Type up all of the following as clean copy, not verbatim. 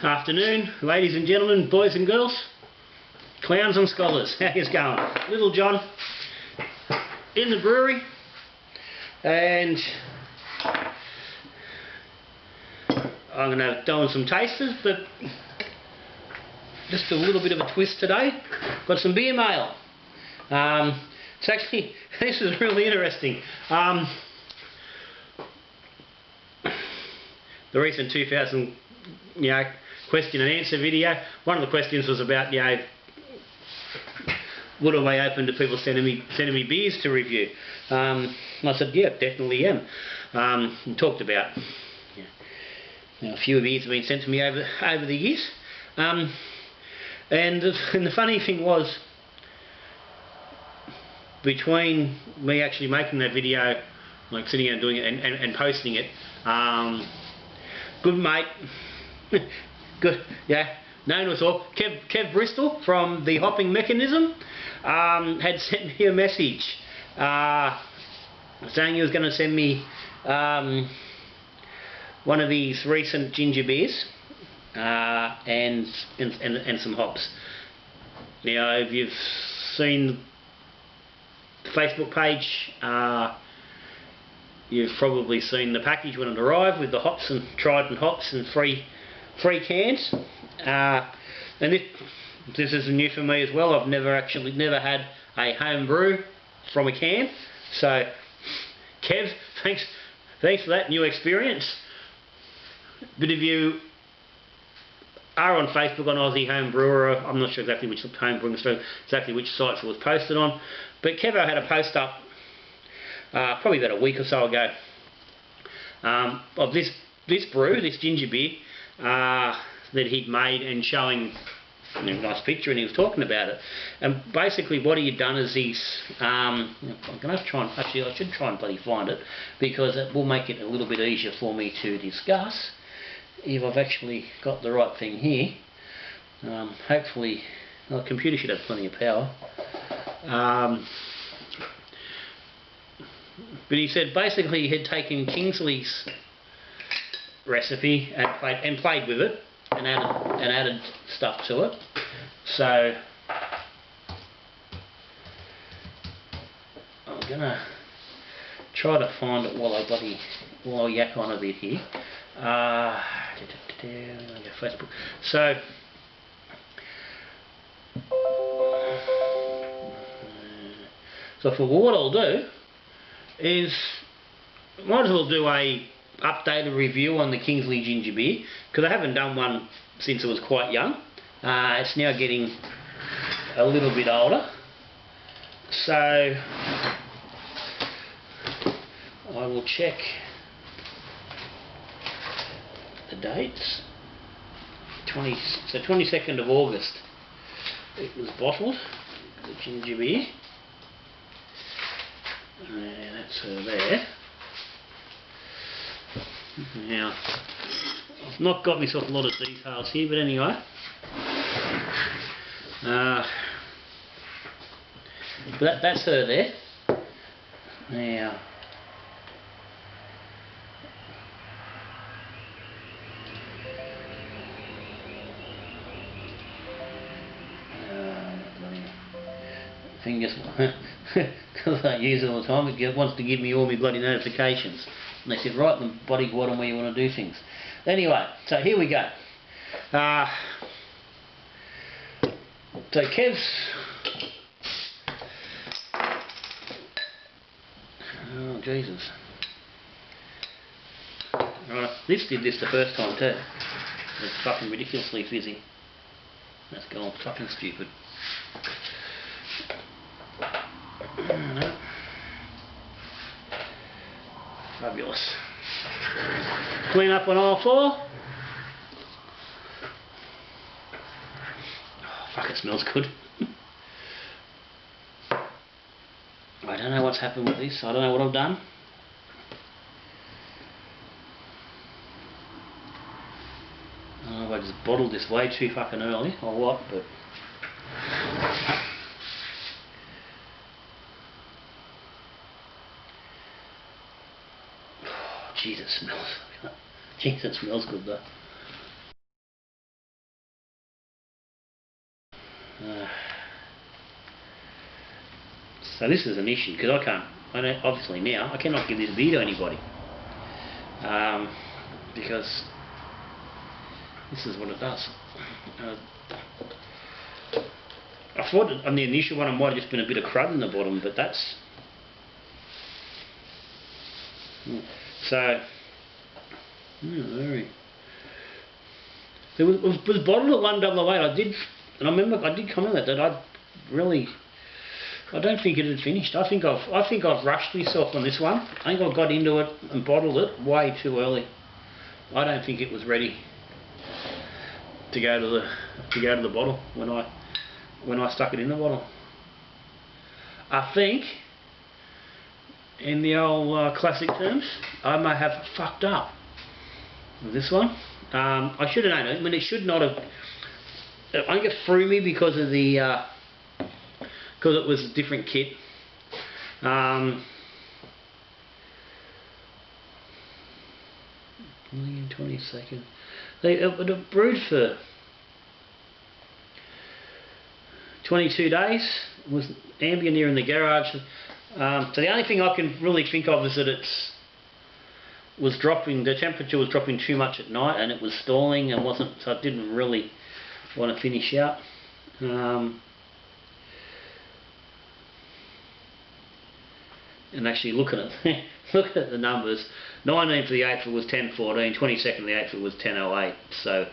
Afternoon, ladies and gentlemen, boys and girls, clowns and scholars. How you going? Little John in the brewery, and I'm going to throw in some tasters, but just a little bit of a twist today. Got some beer mail. It's actually, this is really interesting. The recent 2000, question and answer video. One of the questions was about, would I be open to people sending me beers to review? I said, yeah, definitely am. And talked about a few beers have been sent to me over the years. And the funny thing was, between me actually making that video, like sitting there and doing it and posting it, good mate, good, known as all, Kev Bristol from the Hopping Mechanism, had sent me a message saying he was going to send me one of these recent ginger beers and some hops. Now, if you've seen the Facebook page, you've probably seen the package when it arrived with the hops and Trident hops and free cans. And this is new for me as well. I've never had a home brew from a can. So, Kev, thanks for that new experience. But if you are on Facebook on Aussie Home Brewer, I'm not sure exactly which home brewing store, exactly which sites it was posted on, but Kevo had a post up probably about a week or so ago of this brew, this ginger beer that he'd made, and showing a nice picture, and he was talking about it. And basically what he had done is he's I'm going to try and, actually I should try and bloody find it, because it will make it a little bit easier for me to discuss if I've actually got the right thing here. Hopefully, well, the computer should have plenty of power. But he said basically he had taken Kingsley's recipe and played with it and added stuff to it. So I'm gonna try to find it while I yak on a bit here. Facebook. So for what I'll do is, might as well do a updated review on the Kingsley ginger beer, because I haven't done one since it was quite young. It's now getting a little bit older, so I will check the dates. 22nd of August it was bottled, the ginger beer. That's her there. Now, I've not got myself a lot of details here, but anyway. But that's her there. Now, thing just, because I use it all the time, it wants to give me all my bloody notifications. And they said, right, the body bottom where you want to do things. Anyway, so here we go. So Kev's, oh Jesus. Right, this did this the first time too. It's fucking ridiculously fizzy. That's gone fucking stupid. No. Fabulous. Clean up on aisle 4. Oh, fuck, it smells good. I don't know what's happened with this. I don't know what I've done. I don't know if I just bottled this way too fucking early or what, but Jesus, it smells good though. So this is an issue because obviously now I cannot give this beer to anybody because this is what it does. I thought on the initial one it might have just been a bit of crud in the bottom, but that's so very. It was bottled at 188. And I remember I did comment that I don't think it had finished. I think I've rushed myself on this one. I think I got into it and bottled it way too early. I don't think it was ready to go to the bottle when I stuck it in the bottle. I think, in the old classic terms, I may have fucked up with this one. I should have known it. I mean, it should not have. I think it threw me because of the because it was a different kit. 20 seconds. It brewed for 22 days. It was ambient here in the garage. So the only thing I can really think of is that the temperature was dropping too much at night, and it was stalling and wasn't. So I didn't really want to finish out. And actually looking at the numbers, 19th of the 8th it was 10:14, 22nd of the 8th it was 10:08. So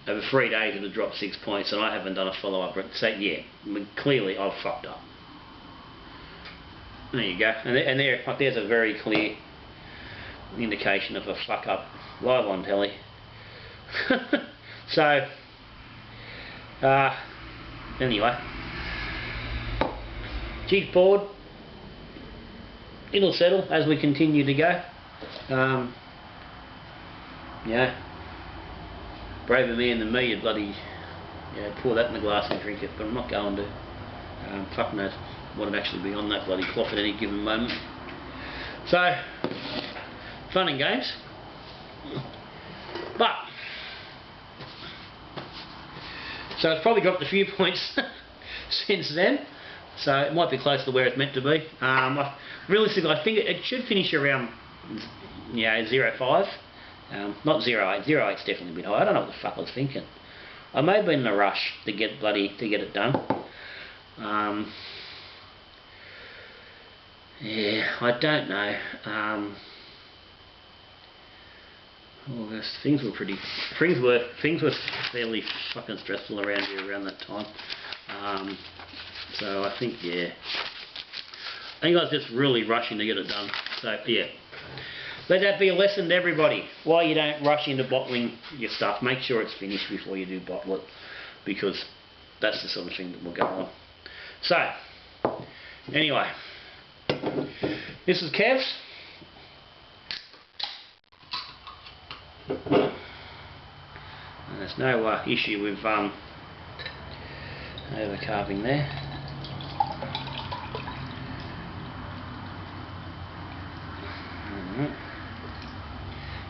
over 3 days it had dropped 6 points, and I haven't done a follow up. So yeah, I mean, clearly I've fucked up. There you go, and there's a very clear indication of a fuck up live on telly. So anyway, jig forward. It'll settle as we continue to go. Yeah, braver man than me, you'd bloody pour that in the glass and drink it, but I'm not going to. Fuck knows what would actually be on that bloody cloth at any given moment. So, fun and games. But, so it's probably dropped a few points since then. So it might be close to where it's meant to be. Realistically, I think it should finish around 0.5. Not 0.8. 0.8's definitely a bit high. I don't know what the fuck I was thinking. I may have been in a rush to get it done. Yeah, I don't know. August, things were fairly fucking stressful around here around that time. So I think I was just really rushing to get it done. So yeah, let that be a lesson to everybody. Why you don't rush into bottling your stuff. Make sure it's finished before you do bottle it, because that's the sort of thing that will go on. So anyway, this is Kev's. And there's no issue with over carving there.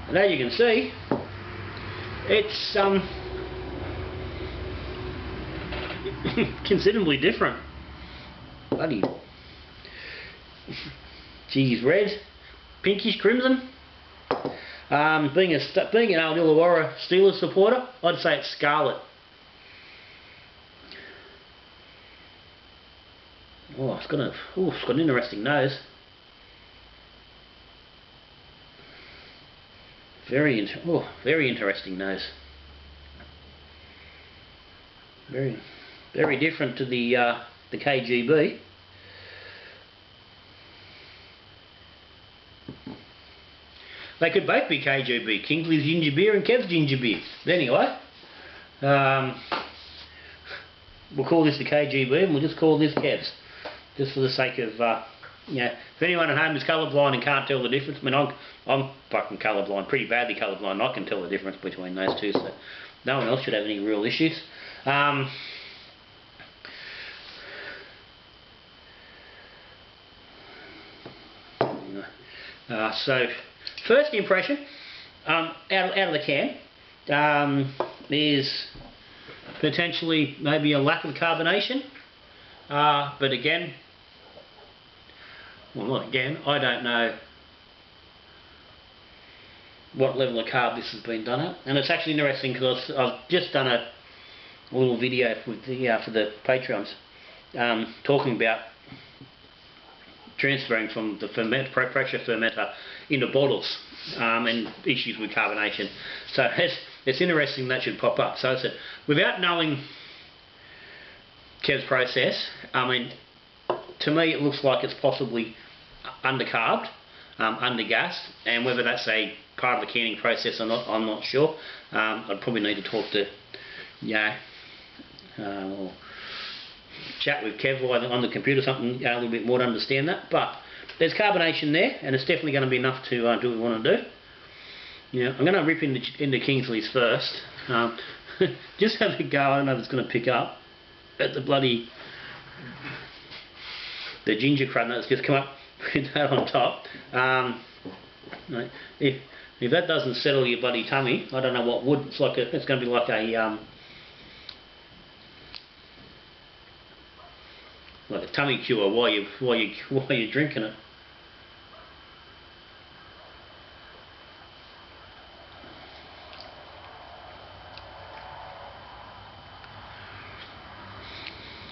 And as you can see, it's considerably different. Bloody geez, red, pinkish crimson. Being an old Illawarra Steelers supporter, I'd say it's scarlet. Oh, it's got an interesting nose. Very interesting nose. Very different to the KGB. They could both be KGB, Kingsley's ginger beer and Kev's ginger beer. But anyway, we'll call this the KGB and we'll just call this Kev's, just for the sake of, if anyone at home is colourblind and can't tell the difference, I mean, I'm fucking colourblind, pretty badly colourblind, I can tell the difference between those two, so no one else should have any real issues. So, first impression, out of the can, is potentially maybe a lack of carbonation. But again, well, not again, I don't know what level of carb this has been done at. And it's actually interesting because I've just done a little video with for the Patreons talking about transferring from the pressure fermenter into bottles and issues with carbonation. So it's interesting that should pop up. So I said, without knowing Kev's process, I mean, to me it looks like it's possibly undercarbed, undergassed, and whether that's a part of the canning process or not, I'm not sure. I'd probably need to talk to, or chat with Kev on the computer or something a little bit more to understand that. But there's carbonation there, and it's definitely going to be enough to do what we want to do. I'm going to rip into Kingsleys first. Just have a go. I don't know if it's going to pick up at the ginger crud that's just come up with that on top. If that doesn't settle your bloody tummy, I don't know what would. It's going to be like a tummy cure while you're drinking it.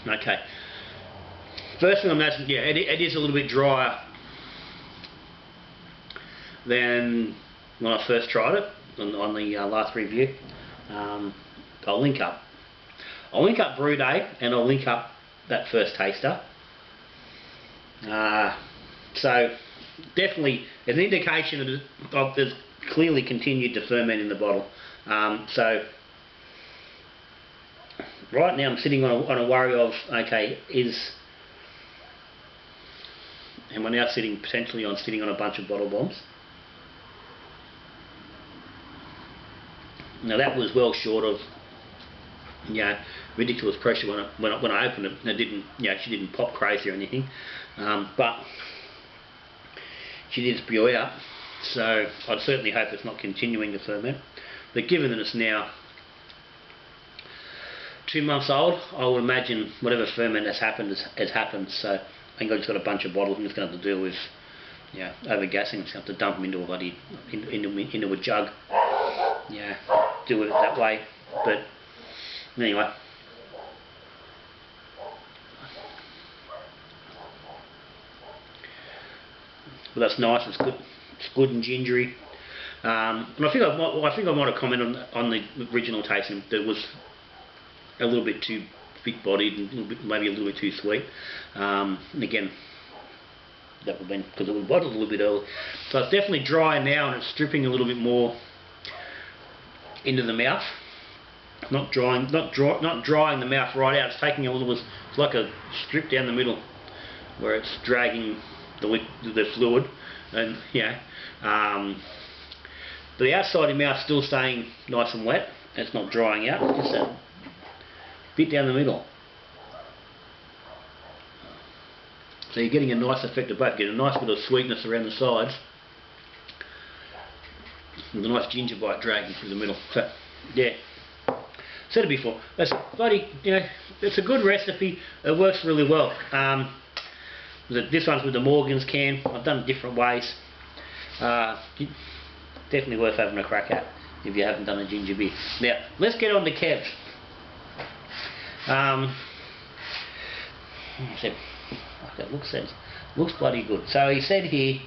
Okay. First thing I'm noticing, it is a little bit drier than when I first tried it on the last review. I'll link up Brew Day, and I'll link up that first taster. So definitely an indication of there's clearly continued to ferment in the bottle. So right now I'm sitting on a worry of, okay, and we're now potentially sitting on a bunch of bottle bombs. Now that was well short of ridiculous pressure when I opened it. It didn't, she didn't pop crazy or anything, but she did spew out. So I'd certainly hope it's not continuing to ferment. But given that it's now 2 months old, I would imagine whatever ferment has happened has happened. So I think I've just got a bunch of bottles. I'm just going to have to deal with overgassing. I'm just going to have to dump them into a jug. Do with it that way. But anyway. But that's nice. It's good. It's good and gingery. And I think I might have commented on the original tasting that it was a little bit too big-bodied and maybe a little bit too sweet. And again, that would have been because it was bottled a little bit early. So it's definitely dry now, and it's dripping a little bit more into the mouth. Not drying the mouth right out. It's taking a little. It's like a strip down the middle, where it's dragging the fluid, and but the outside of your mouth still staying nice and wet. It's not drying out. It's just a bit down the middle. So you're getting a nice effect of both. Get a nice bit of sweetness around the sides, with a nice ginger bite dragging through the middle. So said it before. That's bloody, it's a good recipe. It works really well. This one's with the Morgan's can. I've done it different ways. Definitely worth having a crack at if you haven't done a ginger beer. Now let's get on to Kev. Looks bloody good. So he said here,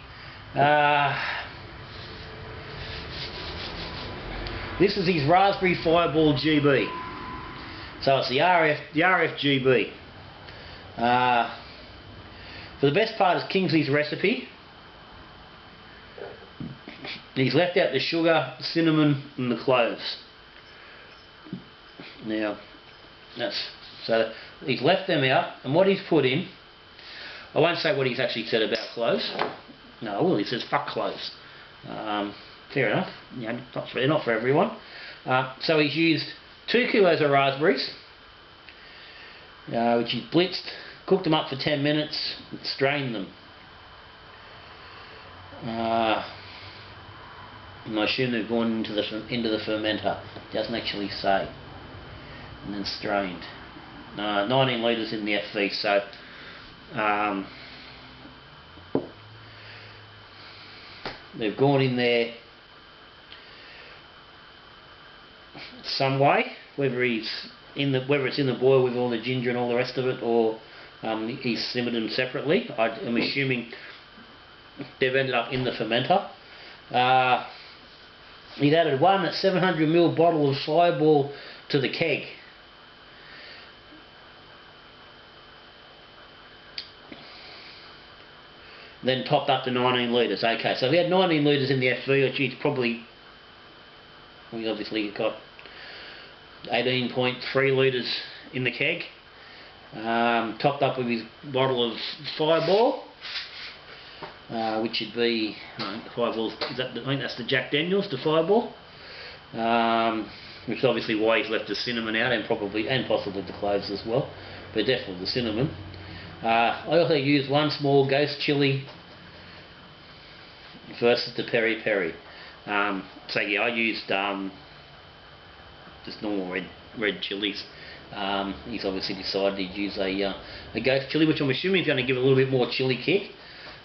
this is his Raspberry Fireball GB. So it's the RF GB. For the best part is Kingsley's recipe. He's left out the sugar, cinnamon, and the cloves. Now, so he's left them out, and what he's put in, I won't say what he's actually said about cloves. No, well, he says fuck cloves. Fair enough. Not for everyone. So he's used 2 kilos of raspberries, which he's blitzed, cooked them up for 10 minutes, strained them. And I assume they've gone into the fermenter. It doesn't actually say. and then strained. 19 litres in the FV, so they've gone in there some way, whether it's in the boil with all the ginger and all the rest of it, or he's simmered them separately. I'm assuming they've ended up in the fermenter. He's added one 700ml bottle of Fireball to the keg. Then topped up to 19 litres. Okay, so if he had 19 litres in the FV, which he's probably, we obviously got 18.3 litres in the keg. Topped up with his bottle of Fireball, which would be, Fireball's, I think that's the Jack Daniels, the Fireball, which is obviously why he's left the cinnamon out, and possibly the cloves as well, but definitely the cinnamon. I also used one small ghost chili versus the peri peri. So yeah, I used just normal red chilies. He's obviously decided to use a ghost chili, which I'm assuming is going to give a little bit more chili kick.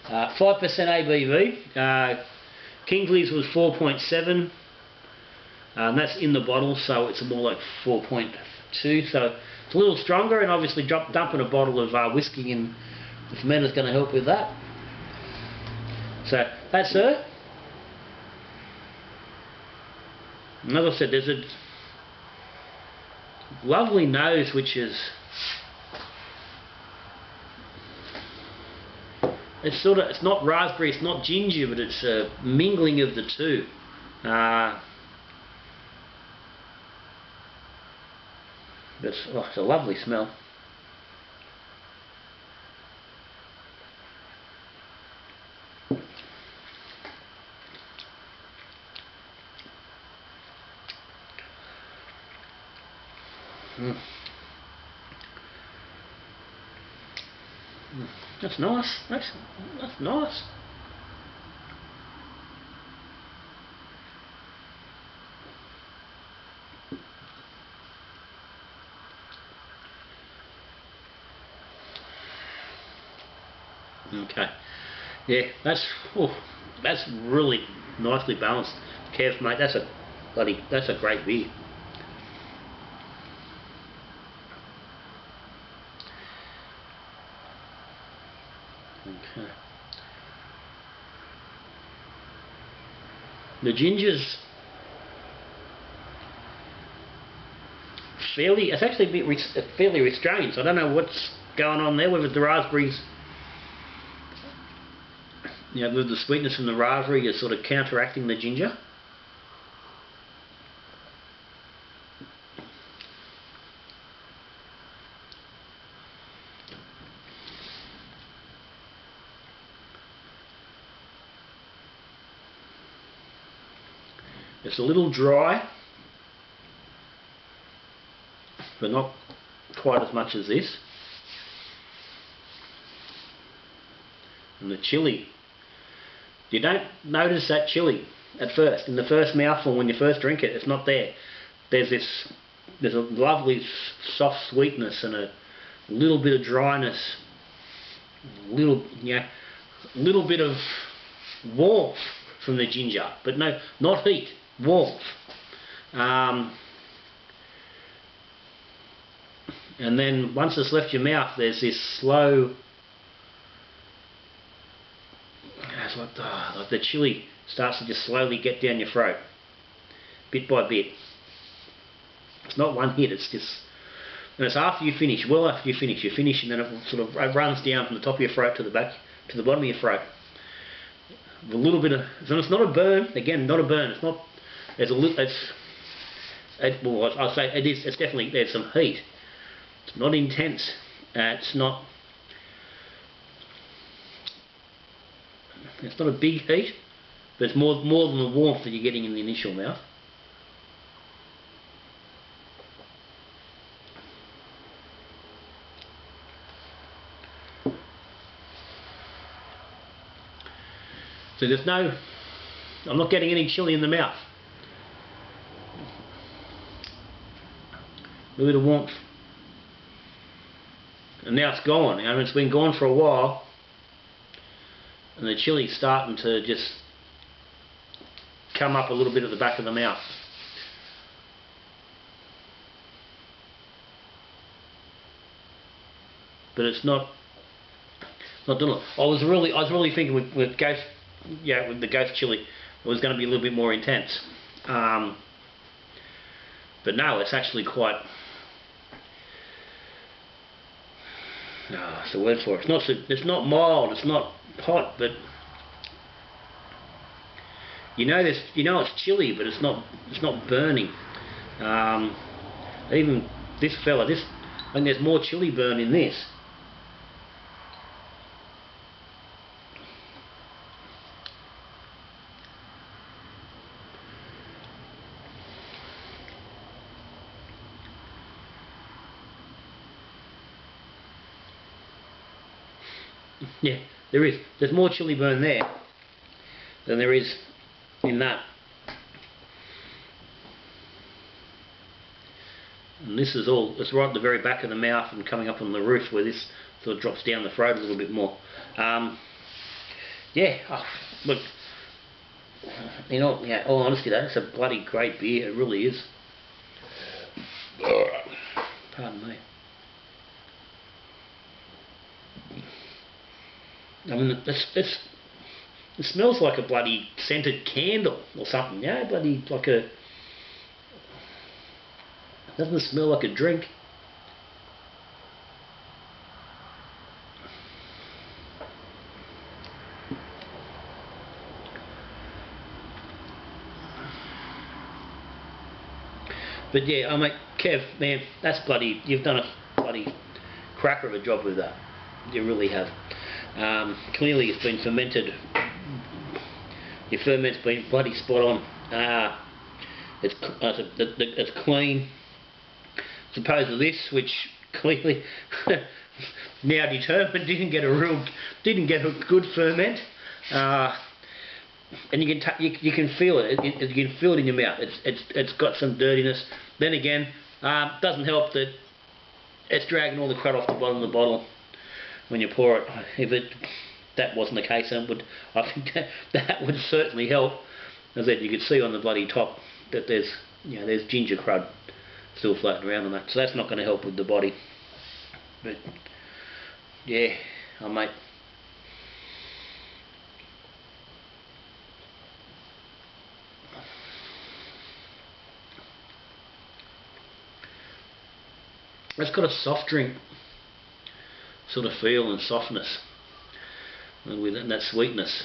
5% ABV. Kingsleys was 4.7. That's in the bottle, so it's more like 4.2. So it's a little stronger, and obviously dumping a bottle of whiskey in the fermenter is going to help with that. So that's her. And as I said, there's a lovely nose, which is, it's not raspberry, it's not ginger, but it's a mingling of the two. It's a lovely smell. That's nice. That's nice. Okay. Yeah, that's really nicely balanced. Kev, mate, that's a great beer. Okay. The ginger's it's actually a bit fairly restrained, so I don't know what's going on there, whether the raspberries, with the sweetness from the raspberry is sort of counteracting the ginger. It's a little dry, but not quite as much as this. And the chili, you don't notice that chili at first. In the first mouthful, when you first drink it, it's not there. There's a lovely soft sweetness and a little bit of dryness, a little bit of warmth from the ginger, but no, not heat, warmth. And then once it's left your mouth, there's this slow, it's like the chili starts to just slowly get down your throat, bit by bit. It's not one hit, it's just, and it's after you finish, well after you finish, and then it sort of runs down from the top of your throat to the back, to the bottom of your throat. A little bit of, so it's not a burn, again, not a burn, it's not, there's a little, well, I'll say it is, it's definitely, there's some heat. It's not intense, it's not a big heat, but it's more than the warmth that you're getting in the initial mouth. So there's no, I'm not getting any chili in the mouth. a bit of warmth. And now it's gone. I mean, it's been gone for a while, and the chili's starting to just come up a little bit at the back of the mouth. But it's not doing it. I was really thinking with ghost, with the ghost chili, it was going to be a little bit more intense. But no, it's actually quite. What's the word for it? It's not mild. It's not hot, but it's chilly, but it's not burning. Even this fella, I think there's more chili burn in this. Yeah, there is. There's more chili burn there than there is in that. And this is all, it's right at the very back of the mouth and coming up on the roof where this sort of drops down the throat a little bit more. Yeah, look, all honesty, that's a bloody great beer, it really is. Pardon me. I mean, it smells like a bloody scented candle or something, bloody like a. It doesn't smell like a drink. But yeah, I mean, Kev, man, that's bloody. You've done a bloody cracker of a job with that. You really have. Clearly it's been fermented. Your ferment's been bloody spot on. It's clean. As opposed to this, which clearly now determined didn't get a good ferment. And you can feel it. You can feel it in your mouth. It's got some dirtiness. Then again, doesn't help that it's dragging all the crud off the bottom of the bottle when you pour it. If that wasn't the case, I think that would certainly help. As I said, you could see on the bloody top that there's ginger crud still floating around on that. So that's not going to help with the body. But yeah, mate. It's got a soft drink sort of feel and softness, and with that sweetness.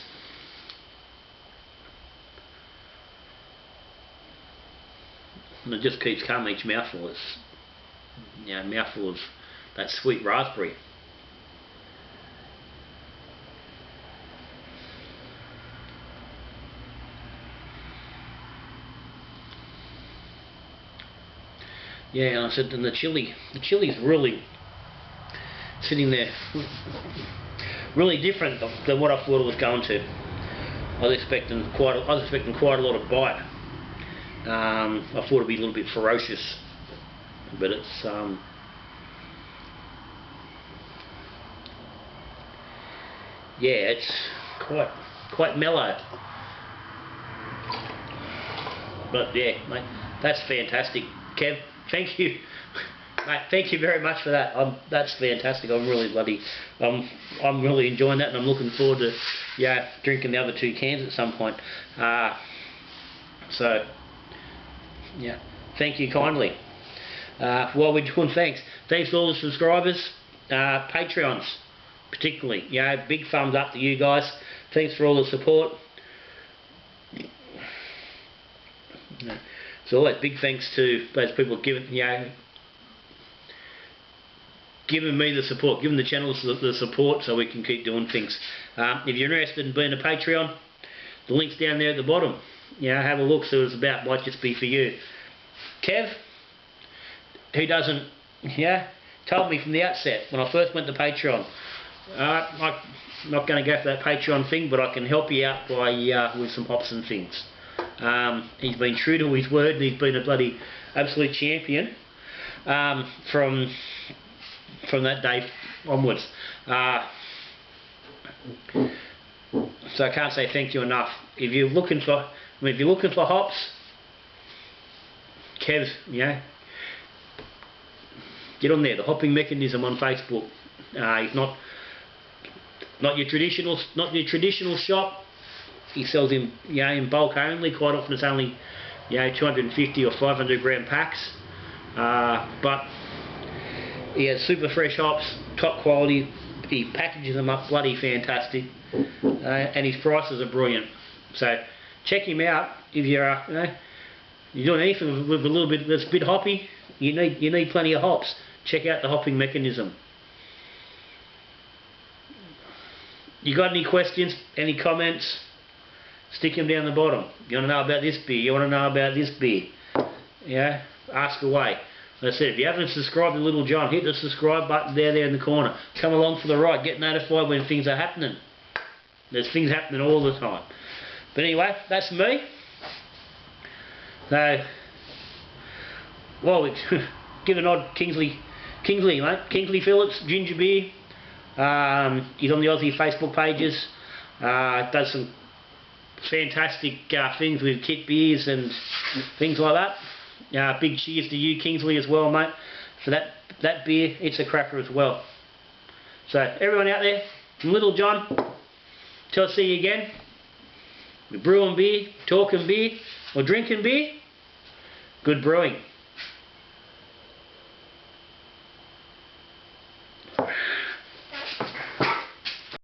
And it just keeps coming each mouthful. It's a mouthful of that sweet raspberry. Yeah, and I said, and the chili's really sitting there, really different than what I thought it was going to. I was expecting quite a lot of bite. I thought it'd be a little bit ferocious, but it's it's quite mellow. But yeah, mate, that's fantastic, Kev. Thank you, mate. Thank you very much for that. That's fantastic. I'm really enjoying that, and I'm looking forward to drinking the other 2 cans at some point. So yeah, thank you kindly. While we're doing thanks to all the subscribers, Patreons particularly. Big thumbs up to you guys. Thanks for all the support. So always big thanks to those people giving me the support, giving the channels the support so we can keep doing things. If you're interested in being a Patreon, the link's down there at the bottom. Have a look, see what it's about. Might just be for you. Kev, who doesn't, told me from the outset when I first went to Patreon, I'm not going to go for that Patreon thing, but I can help you out by with some hops and things. He's been true to his word, and he's been a bloody absolute champion from that day onwards. So I can't say thank you enough. If you're looking for hops, Kev, get on there. The Hopping Mechanism on Facebook. He's not your traditional shop. He sells in bulk only. Quite often it's only 250 or 500 gram packs. But he has super fresh hops, top quality. He packages them up bloody fantastic, and his prices are brilliant. So check him out if you're doing anything with a little bit that's a bit hoppy. You need plenty of hops. Check out the Hopping Mechanism. You got any questions, any comments? Stick them down the bottom. You want to know about this beer? You want to know about this beer? Yeah, ask away. Like I said, if you haven't subscribed to Little John, hit the subscribe button there in the corner. Come along for the ride. Get notified when things are happening. There's things happening all the time. But anyway, that's me. So, well, we give a nod, Kingsley, mate. Kingsley Phillips, ginger beer. He's on the Aussie Facebook pages. Does some fantastic things with kit beers and things like that. Big cheers to you, Kingsley, as well, mate, for that beer. It's a cracker as well. So everyone out there, from Little John, till I see you again. We're brewing beer, talking beer, or drinking beer. Good brewing.